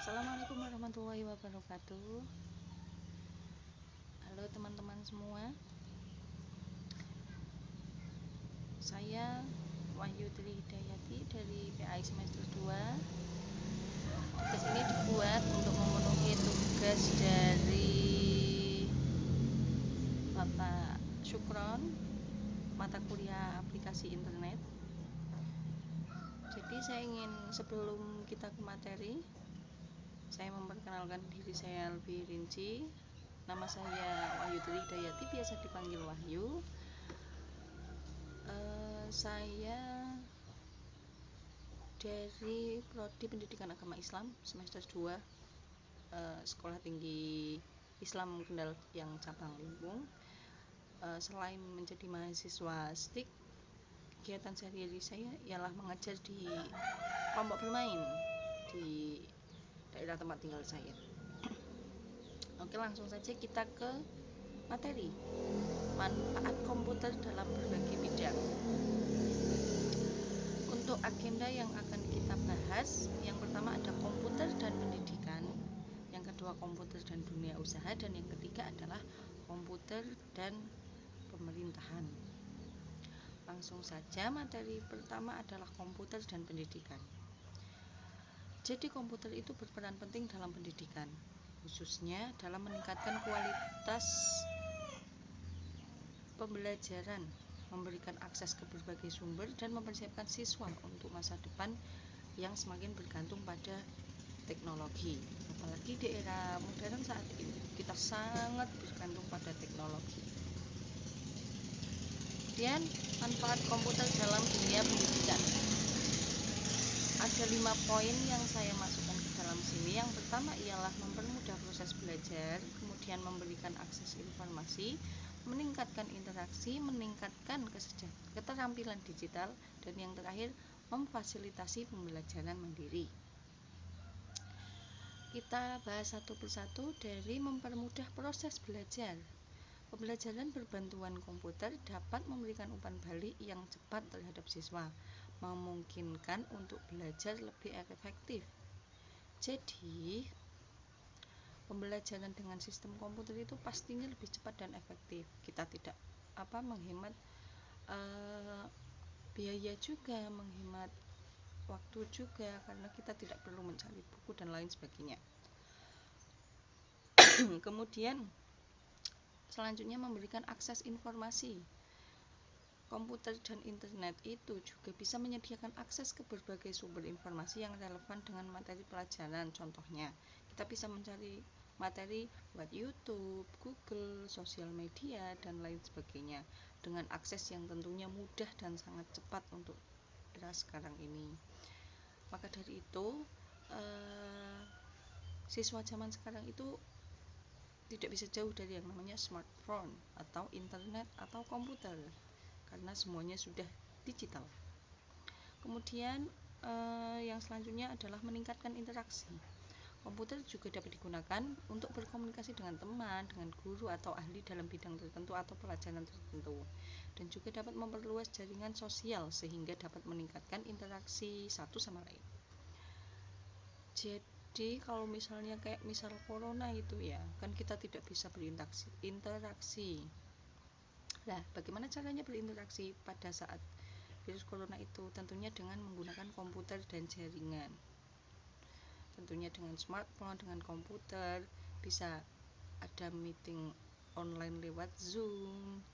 Assalamualaikum warahmatullahi wabarakatuh. Halo teman-teman semua. Saya Wahyu Tri Hidayati dari PAI semester 2. Tugas ini dibuat untuk memenuhi tugas dari Bapak Syukron, mata kuliah aplikasi internet. Jadi saya ingin, sebelum kita ke materi, saya memperkenalkan diri saya lebih rinci. Nama saya Wahyu Tri Hidayati, biasa dipanggil Wahyu. Saya dari Prodi Pendidikan Agama Islam semester 2, Sekolah Tinggi Islam Kendal yang cabang Limpung. Selain menjadi mahasiswa STIK, kegiatan sehari-hari saya ialah mengajar di kelompok bermain di daerah tempat tinggal saya. Oke, langsung saja kita ke materi. Manfaat komputer dalam berbagai bidang. Untuk agenda yang akan kita bahas, yang pertama ada komputer dan pendidikan, yang kedua komputer dan dunia usaha, dan yang ketiga adalah komputer dan pemerintahan. Langsung saja, materi pertama adalah komputer dan pendidikan. Jadi komputer itu berperan penting dalam pendidikan, khususnya dalam meningkatkan kualitas pembelajaran, memberikan akses ke berbagai sumber, dan mempersiapkan siswa untuk masa depan yang semakin bergantung pada teknologi. Apalagi di era modern saat ini, kita sangat bergantung pada teknologi. Kemudian, manfaat komputer dalam dunia pendidikan. Ada 5 poin yang saya masukkan ke dalam sini. Yang pertama ialah mempermudah proses belajar, kemudian memberikan akses informasi, meningkatkan interaksi, meningkatkan keterampilan digital, dan yang terakhir memfasilitasi pembelajaran mandiri. Kita bahas satu persatu. Dari mempermudah proses belajar. Pembelajaran berbantuan komputer dapat memberikan umpan balik yang cepat terhadap siswa, memungkinkan untuk belajar lebih efektif. Jadi, pembelajaran dengan sistem komputer itu pastinya lebih cepat dan efektif. Kita tidak menghemat biaya juga, menghemat waktu juga, karena kita tidak perlu mencari buku dan lain sebagainya. Kemudian selanjutnya memberikan akses informasi. Komputer dan internet itu juga bisa menyediakan akses ke berbagai sumber informasi yang relevan dengan materi pelajaran. Contohnya, kita bisa mencari materi lewat YouTube, Google, sosial media, dan lain sebagainya, dengan akses yang tentunya mudah dan sangat cepat untuk era sekarang ini. Maka dari itu, siswa zaman sekarang itu tidak bisa jauh dari yang namanya smartphone atau internet atau komputer, karena semuanya sudah digital. Kemudian yang selanjutnya adalah meningkatkan interaksi. Komputer juga dapat digunakan untuk berkomunikasi dengan teman, dengan guru atau ahli dalam bidang tertentu atau pelajaran tertentu, dan juga dapat memperluas jaringan sosial sehingga dapat meningkatkan interaksi satu sama lain. Jadi kalau misalnya kayak misal corona itu ya, kan kita tidak bisa berinteraksi. Nah, bagaimana caranya berinteraksi pada saat virus corona itu? Tentunya dengan menggunakan komputer dan jaringan. Tentunya dengan smartphone, dengan komputer, bisa ada meeting online lewat Zoom,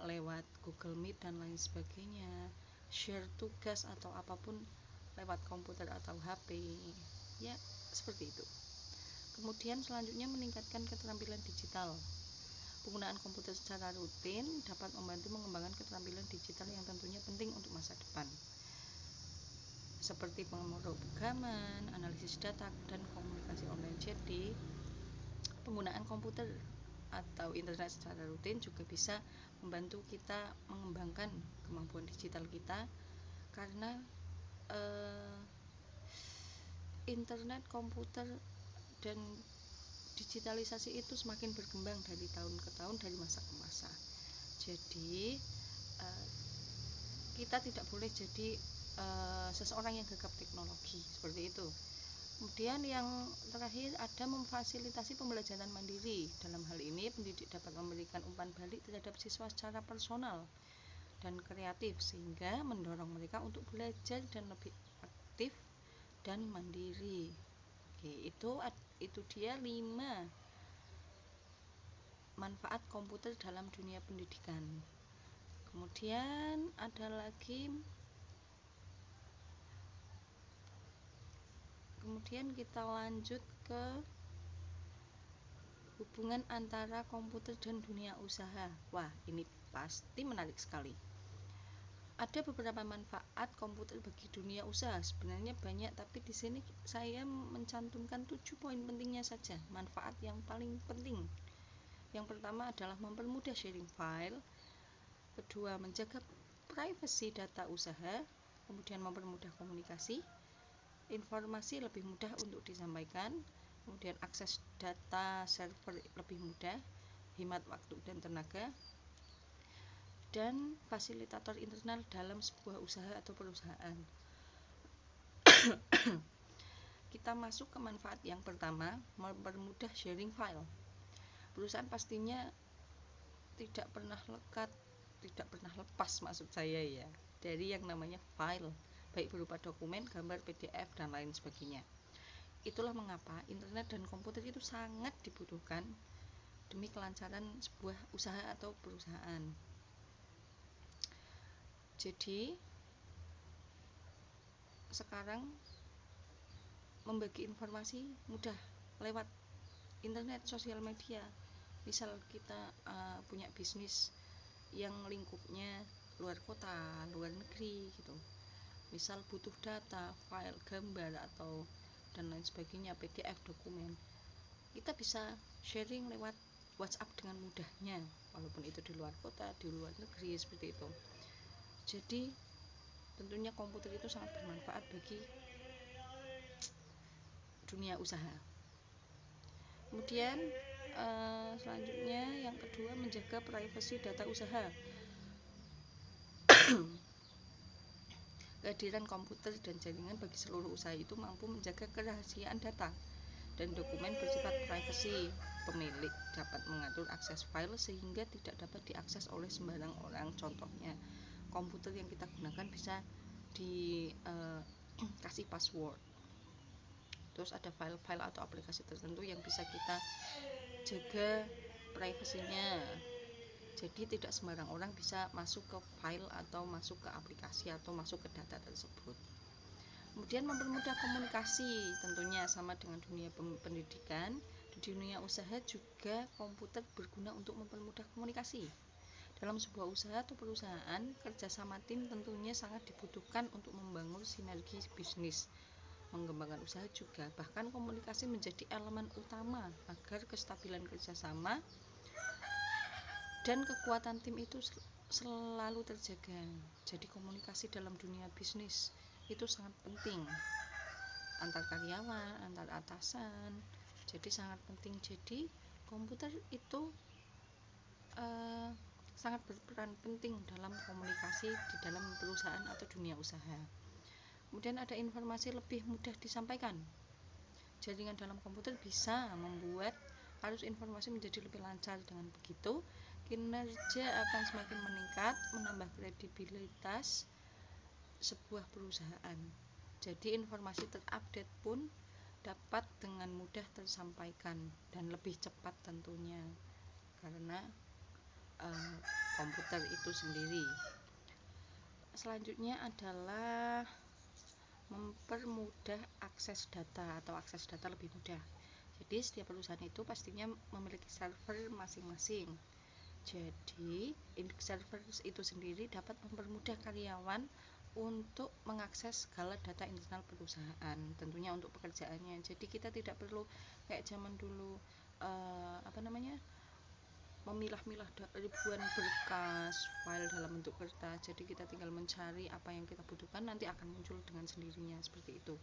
lewat Google Meet dan lain sebagainya, share tugas atau apapun lewat komputer atau HP. Ya, seperti itu. Kemudian selanjutnya meningkatkan keterampilan digital. Penggunaan komputer secara rutin dapat membantu mengembangkan keterampilan digital yang tentunya penting untuk masa depan, seperti pemrograman, analisis data, dan komunikasi online. Jadi, penggunaan komputer atau internet secara rutin juga bisa membantu kita mengembangkan kemampuan digital kita, karena internet, komputer, dan digitalisasi itu semakin berkembang dari tahun ke tahun, dari masa ke masa. Jadi kita tidak boleh jadi seseorang yang gagap teknologi, seperti itu. Kemudian yang terakhir ada memfasilitasi pembelajaran mandiri. Dalam hal ini pendidik dapat memberikan umpan balik terhadap siswa secara personal dan kreatif sehingga mendorong mereka untuk belajar dan lebih aktif dan mandiri. Oke, itu dia 5 manfaat komputer dalam dunia pendidikan. Kemudian ada lagi, kemudian kita lanjut ke hubungan antara komputer dan dunia usaha. Wah, ini pasti menarik sekali. Ada beberapa manfaat komputer bagi dunia usaha. Sebenarnya banyak, tapi di sini saya mencantumkan 7 poin pentingnya saja. Manfaat yang paling penting. Yang pertama adalah mempermudah sharing file. Kedua, menjaga privasi data usaha. Kemudian mempermudah komunikasi. Informasi lebih mudah untuk disampaikan. Kemudian akses data server lebih mudah, hemat waktu dan tenaga, dan fasilitator internal dalam sebuah usaha atau perusahaan. Kita masuk ke manfaat yang pertama, mempermudah sharing file. Perusahaan pastinya tidak pernah lepas maksud saya ya, dari yang namanya file, baik berupa dokumen, gambar, PDF, dan lain sebagainya. Itulah mengapa internet dan komputer itu sangat dibutuhkan demi kelancaran sebuah usaha atau perusahaan. Jadi sekarang membagi informasi mudah lewat internet, sosial media. Misal kita punya bisnis yang lingkupnya luar kota, luar negeri gitu. Misal butuh data, file, gambar atau dan lain sebagainya, PDF, dokumen, kita bisa sharing lewat WhatsApp dengan mudahnya, walaupun itu di luar kota, di luar negeri, seperti itu. Jadi tentunya komputer itu sangat bermanfaat bagi dunia usaha. Kemudian selanjutnya yang kedua, menjaga privasi data usaha. Kehadiran komputer dan jaringan bagi seluruh usaha itu mampu menjaga kerahasiaan data dan dokumen bersifat privasi. Pemilik dapat mengatur akses file sehingga tidak dapat diakses oleh sembarang orang. Contohnya, komputer yang kita gunakan bisa dikasih password. Terus ada file-file atau aplikasi tertentu yang bisa kita jaga privasinya. Jadi tidak sembarang orang bisa masuk ke file atau masuk ke aplikasi atau masuk ke data tersebut. Kemudian mempermudah komunikasi, tentunya sama dengan dunia pendidikan. Di dunia usaha juga komputer berguna untuk mempermudah komunikasi. Dalam sebuah usaha atau perusahaan, kerjasama tim tentunya sangat dibutuhkan untuk membangun sinergi bisnis. Mengembangkan usaha juga, bahkan komunikasi menjadi elemen utama agar kestabilan kerjasama dan kekuatan tim itu selalu terjaga. Jadi komunikasi dalam dunia bisnis itu sangat penting, antar karyawan, antar atasan, jadi sangat penting. Jadi komputer itu sangat berperan penting dalam komunikasi di dalam perusahaan atau dunia usaha. Kemudian ada informasi lebih mudah disampaikan. Jaringan dalam komputer bisa membuat arus informasi menjadi lebih lancar. Dengan begitu, kinerja akan semakin meningkat, menambah kredibilitas sebuah perusahaan. Jadi informasi terupdate pun dapat dengan mudah tersampaikan dan lebih cepat tentunya karena komputer itu sendiri. Selanjutnya adalah mempermudah akses data atau akses data lebih mudah. Jadi setiap perusahaan itu pastinya memiliki server masing-masing. Jadi server itu sendiri dapat mempermudah karyawan untuk mengakses segala data internal perusahaan, tentunya untuk pekerjaannya. Jadi kita tidak perlu kayak zaman dulu memilah-milah ribuan berkas file dalam bentuk kertas. Jadi kita tinggal mencari apa yang kita butuhkan, nanti akan muncul dengan sendirinya, seperti itu.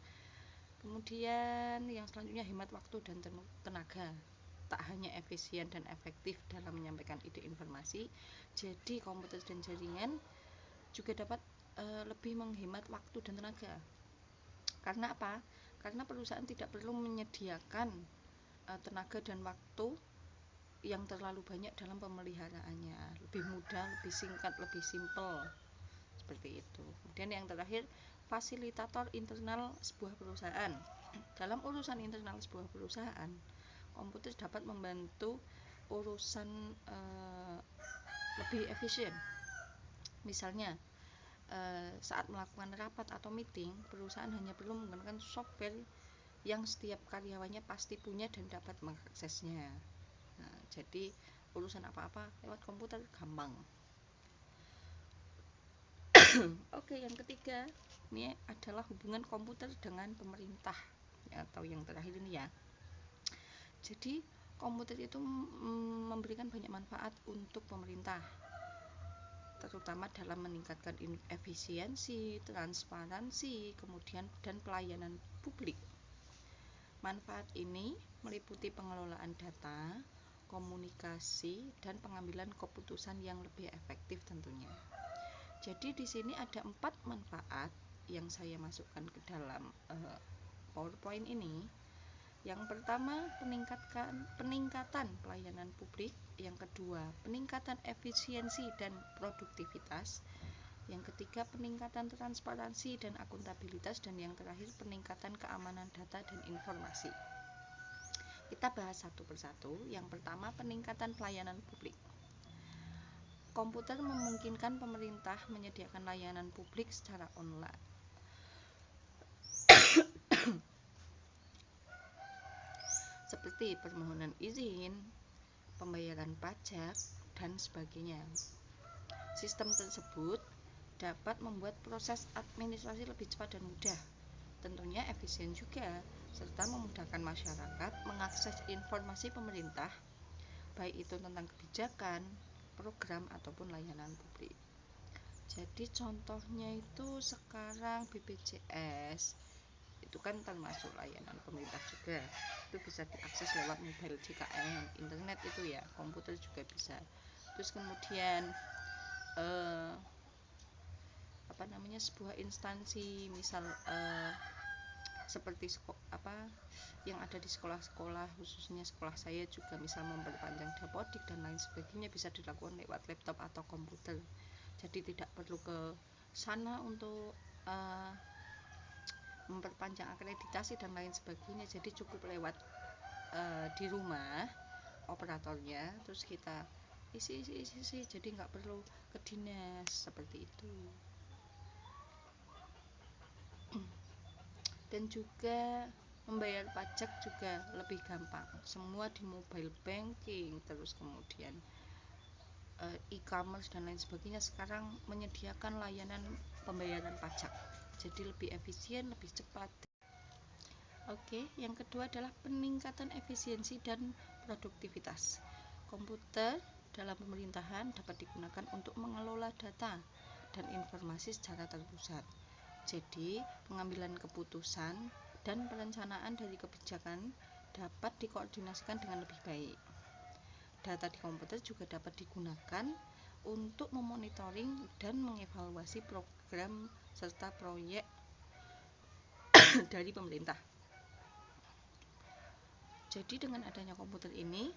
Kemudian yang selanjutnya, hemat waktu dan tenaga. Tak hanya efisien dan efektif dalam menyampaikan ide informasi, jadi komputer dan jaringan juga dapat lebih menghemat waktu dan tenaga. Karena apa? karena perusahaan tidak perlu menyediakan tenaga dan waktu yang terlalu banyak dalam pemeliharaannya, lebih mudah, lebih singkat, lebih simple, seperti itu. Kemudian yang terakhir, fasilitator internal sebuah perusahaan. Dalam urusan internal sebuah perusahaan, komputer dapat membantu urusan lebih efisien. Misalnya saat melakukan rapat atau meeting, perusahaan hanya perlu menggunakan software yang setiap karyawannya pasti punya dan dapat mengaksesnya. Nah, jadi urusan apa-apa lewat komputer gampang. Oke, yang ketiga ini adalah hubungan komputer dengan pemerintah, atau yang terakhir ini ya. Jadi komputer itu memberikan banyak manfaat untuk pemerintah, terutama dalam meningkatkan efisiensi, transparansi, kemudian dan pelayanan publik. Manfaat ini meliputi pengelolaan data, komunikasi, dan pengambilan keputusan yang lebih efektif tentunya. Jadi di sini ada 4 manfaat yang saya masukkan ke dalam PowerPoint ini. Yang pertama, peningkatan pelayanan publik. Yang kedua, peningkatan efisiensi dan produktivitas. Yang ketiga, peningkatan transparansi dan akuntabilitas. Dan yang terakhir, peningkatan keamanan data dan informasi. Kita bahas satu persatu. Yang pertama, peningkatan pelayanan publik. Komputer memungkinkan pemerintah menyediakan layanan publik secara online. Seperti permohonan izin, pembayaran pajak, dan sebagainya. Sistem tersebut dapat membuat proses administrasi lebih cepat dan mudah, tentunya efisien juga, serta memudahkan masyarakat mengakses informasi pemerintah, baik itu tentang kebijakan, program, ataupun layanan publik. Jadi contohnya itu sekarang BPJS itu kan termasuk layanan pemerintah juga, itu bisa diakses lewat mobile JKN, internet itu ya, komputer juga bisa. Terus kemudian sebuah instansi, misal seperti yang ada di sekolah-sekolah, khususnya sekolah saya juga, misal memperpanjang dapodik dan lain sebagainya, bisa dilakukan lewat laptop atau komputer. Jadi tidak perlu ke sana untuk memperpanjang akreditasi dan lain sebagainya. Jadi cukup lewat di rumah operatornya, terus kita isi, jadi nggak perlu ke dinas seperti itu. Dan juga membayar pajak juga lebih gampang, semua di mobile banking. Terus kemudian e-commerce dan lain sebagainya sekarang menyediakan layanan pembayaran pajak, jadi lebih efisien, lebih cepat. Oke, yang kedua adalah peningkatan efisiensi dan produktivitas. Komputer dalam pemerintahan dapat digunakan untuk mengelola data dan informasi secara terpusat. Jadi, pengambilan keputusan dan perencanaan dari kebijakan dapat dikoordinasikan dengan lebih baik. Data di komputer juga dapat digunakan untuk memonitoring dan mengevaluasi program serta proyek dari pemerintah. Jadi dengan adanya komputer ini,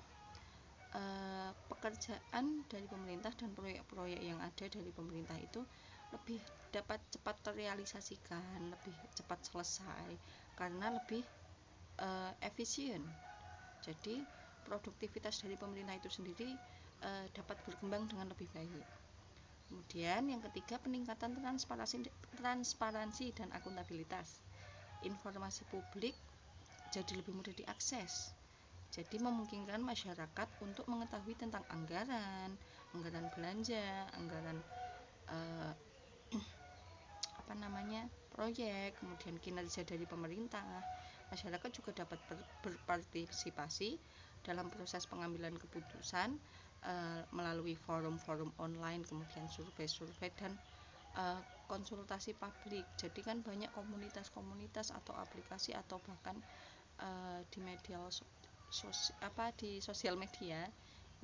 pekerjaan dari pemerintah dan proyek-proyek yang ada dari pemerintah itu lebih dapat cepat terrealisasikan, lebih cepat selesai karena lebih efisien. Jadi produktivitas dari pemerintah itu sendiri dapat berkembang dengan lebih baik. Kemudian yang ketiga, peningkatan transparansi dan akuntabilitas. Informasi publik jadi lebih mudah diakses. Jadi memungkinkan masyarakat untuk mengetahui tentang anggaran belanja, anggaran proyek, kemudian kinerja dari pemerintah. Masyarakat juga dapat berpartisipasi dalam proses pengambilan keputusan melalui forum-forum online, kemudian survei-survei dan konsultasi publik. Jadi kan banyak komunitas-komunitas atau aplikasi atau bahkan di media di sosial media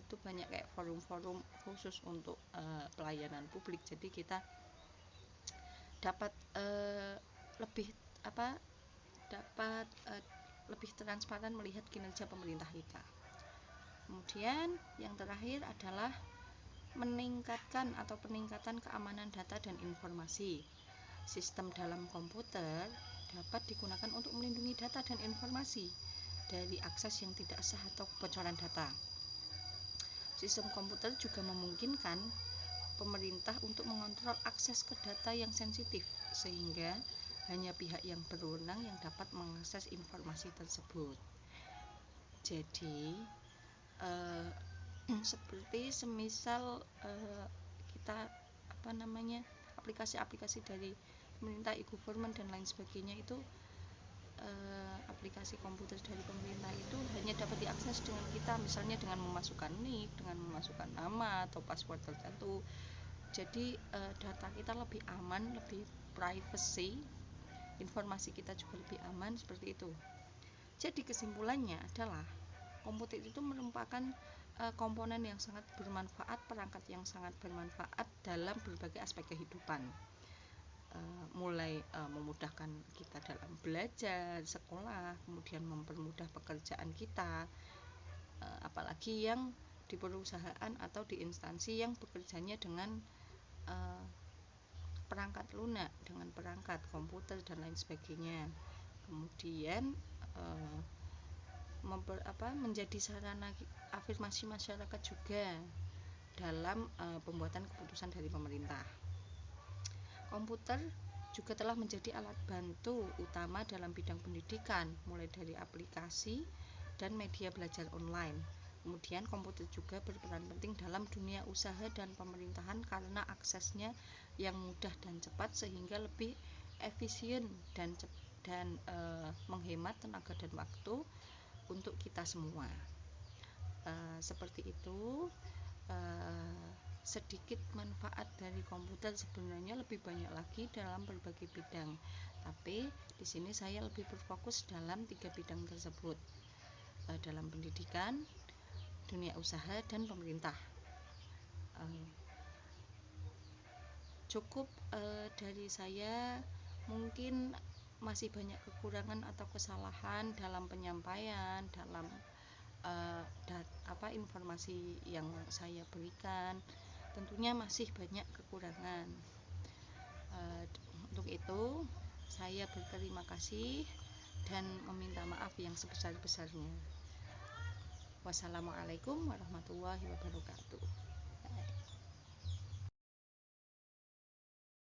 itu banyak kayak forum-forum khusus untuk pelayanan publik. Jadi kita dapat lebih dapat lebih transparan melihat kinerja pemerintah kita. Kemudian yang terakhir adalah peningkatan keamanan data dan informasi. Sistem dalam komputer dapat digunakan untuk melindungi data dan informasi dari akses yang tidak sah atau kebocoran data. Sistem komputer juga memungkinkan pemerintah untuk mengontrol akses ke data yang sensitif, sehingga hanya pihak yang berwenang yang dapat mengakses informasi tersebut. Jadi seperti semisal kita aplikasi-aplikasi dari pemerintah, e-government dan lain sebagainya itu, aplikasi komputer dari pemerintah itu hanya dapat diakses dengan kita, misalnya dengan memasukkan nick, dengan memasukkan nama atau password tertentu. Jadi data kita lebih aman, lebih privacy, informasi kita juga lebih aman, seperti itu. Jadi kesimpulannya adalah komputer itu merupakan komponen yang sangat bermanfaat, perangkat yang sangat bermanfaat dalam berbagai aspek kehidupan. Mulai memudahkan kita dalam belajar, sekolah, kemudian mempermudah pekerjaan kita, apalagi yang di perusahaan atau di instansi yang bekerjanya dengan perangkat lunak, dengan perangkat komputer dan lain sebagainya. Kemudian menjadi sarana afirmasi masyarakat juga dalam pembuatan keputusan dari pemerintah. Komputer juga telah menjadi alat bantu utama dalam bidang pendidikan, mulai dari aplikasi dan media belajar online. Kemudian komputer juga berperan penting dalam dunia usaha dan pemerintahan karena aksesnya yang mudah dan cepat, sehingga lebih efisien dan menghemat tenaga dan waktu untuk kita semua. Seperti itu. Sedikit manfaat dari komputer, sebenarnya lebih banyak lagi dalam berbagai bidang, tapi di sini saya lebih berfokus dalam 3 bidang tersebut, dalam pendidikan, dunia usaha, dan pemerintah. Cukup dari saya, mungkin masih banyak kekurangan atau kesalahan dalam penyampaian, dalam informasi yang saya berikan, tentunya masih banyak kekurangan. Untuk itu saya berterima kasih dan meminta maaf yang sebesar-besarnya. Wassalamualaikum warahmatullahi wabarakatuh.